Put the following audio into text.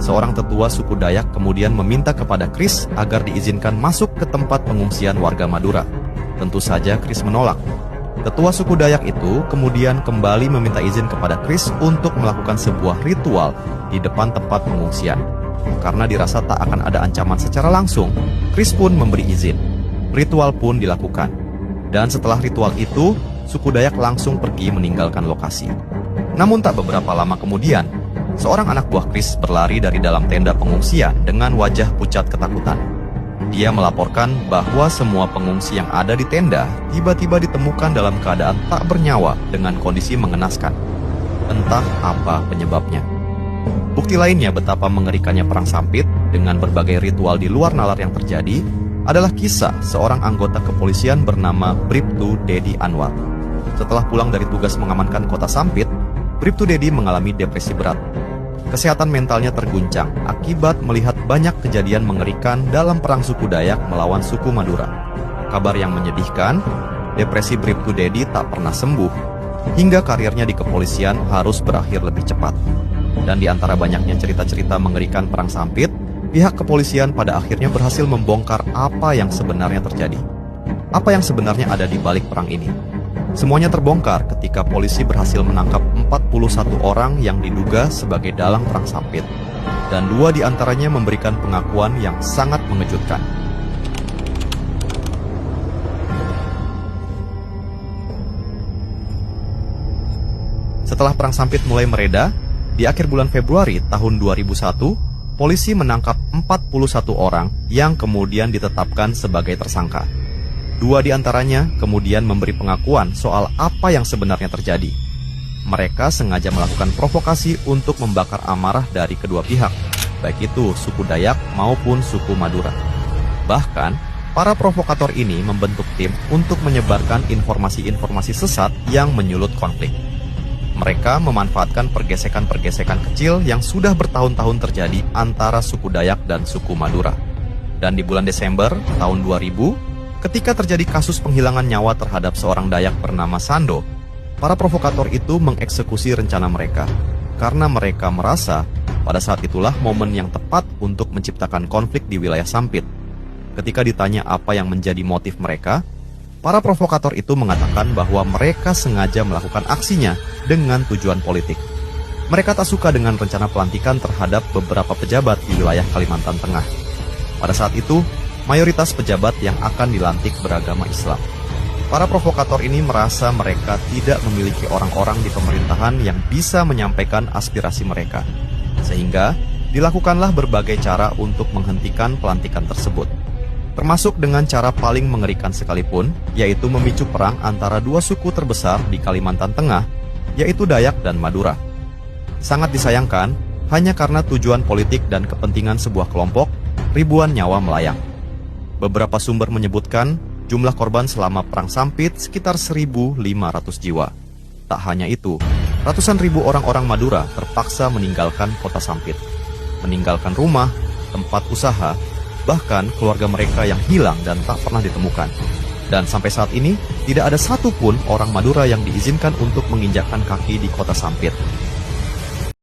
seorang tetua suku Dayak kemudian meminta kepada Kris agar diizinkan masuk ke tempat pengungsian warga Madura. Tentu saja Kris menolak. Tetua suku Dayak itu kemudian kembali meminta izin kepada Kris untuk melakukan sebuah ritual di depan tempat pengungsian. Karena dirasa tak akan ada ancaman secara langsung, Kris pun memberi izin. Ritual pun dilakukan. Dan setelah ritual itu, suku Dayak langsung pergi meninggalkan lokasi. Namun tak beberapa lama kemudian, seorang anak buah Kris berlari dari dalam tenda pengungsian dengan wajah pucat ketakutan. Dia melaporkan bahwa semua pengungsi yang ada di tenda tiba-tiba ditemukan dalam keadaan tak bernyawa dengan kondisi mengenaskan. Entah apa penyebabnya. Bukti lainnya betapa mengerikannya perang sampit dengan berbagai ritual di luar nalar yang terjadi adalah kisah seorang anggota kepolisian bernama Bribtu Dedi Anwar. Setelah pulang dari tugas mengamankan kota Sampit, Bribtu Dedi mengalami depresi berat. Kesehatan mentalnya terguncang akibat melihat banyak kejadian mengerikan dalam perang suku Dayak melawan suku Madura. Kabar yang menyedihkan, depresi Bribtu Dedi tak pernah sembuh, hingga karirnya di kepolisian harus berakhir lebih cepat. Dan di antara banyaknya cerita-cerita mengerikan perang Sampit, pihak kepolisian pada akhirnya berhasil membongkar apa yang sebenarnya terjadi. Apa yang sebenarnya ada di balik perang ini? Semuanya terbongkar ketika polisi berhasil menangkap 41 orang yang diduga sebagai dalang perang Sampit. Dan 2 diantaranya memberikan pengakuan yang sangat mengejutkan. Setelah perang Sampit mulai mereda, di akhir bulan Februari tahun 2001, polisi menangkap 41 orang yang kemudian ditetapkan sebagai tersangka. 2 diantaranya kemudian memberi pengakuan soal apa yang sebenarnya terjadi. Mereka sengaja melakukan provokasi untuk membakar amarah dari kedua pihak, baik itu suku Dayak maupun suku Madura. Bahkan, para provokator ini membentuk tim untuk menyebarkan informasi-informasi sesat yang menyulut konflik. Mereka memanfaatkan pergesekan-pergesekan kecil yang sudah bertahun-tahun terjadi antara suku Dayak dan suku Madura. Dan di bulan Desember tahun 2000, ketika terjadi kasus penghilangan nyawa terhadap seorang Dayak bernama Sando, para provokator itu mengeksekusi rencana mereka karena mereka merasa pada saat itulah momen yang tepat untuk menciptakan konflik di wilayah Sampit. Ketika ditanya apa yang menjadi motif mereka, para provokator itu mengatakan bahwa mereka sengaja melakukan aksinya dengan tujuan politik. Mereka tak suka dengan rencana pelantikan terhadap beberapa pejabat di wilayah Kalimantan Tengah. Pada saat itu, mayoritas pejabat yang akan dilantik beragama Islam. Para provokator ini merasa mereka tidak memiliki orang-orang di pemerintahan yang bisa menyampaikan aspirasi mereka. Sehingga, dilakukanlah berbagai cara untuk menghentikan pelantikan tersebut. Termasuk dengan cara paling mengerikan sekalipun, yaitu memicu perang antara 2 suku terbesar di Kalimantan Tengah, yaitu Dayak dan Madura. Sangat disayangkan, hanya karena tujuan politik dan kepentingan sebuah kelompok, ribuan nyawa melayang. Beberapa sumber menyebutkan jumlah korban selama perang Sampit sekitar 1.500 jiwa. Tak hanya itu, ratusan ribu orang-orang Madura terpaksa meninggalkan kota Sampit, meninggalkan rumah, tempat usaha, bahkan keluarga mereka yang hilang dan tak pernah ditemukan. Dan sampai saat ini, tidak ada satupun orang Madura yang diizinkan untuk menginjakkan kaki di kota Sampit.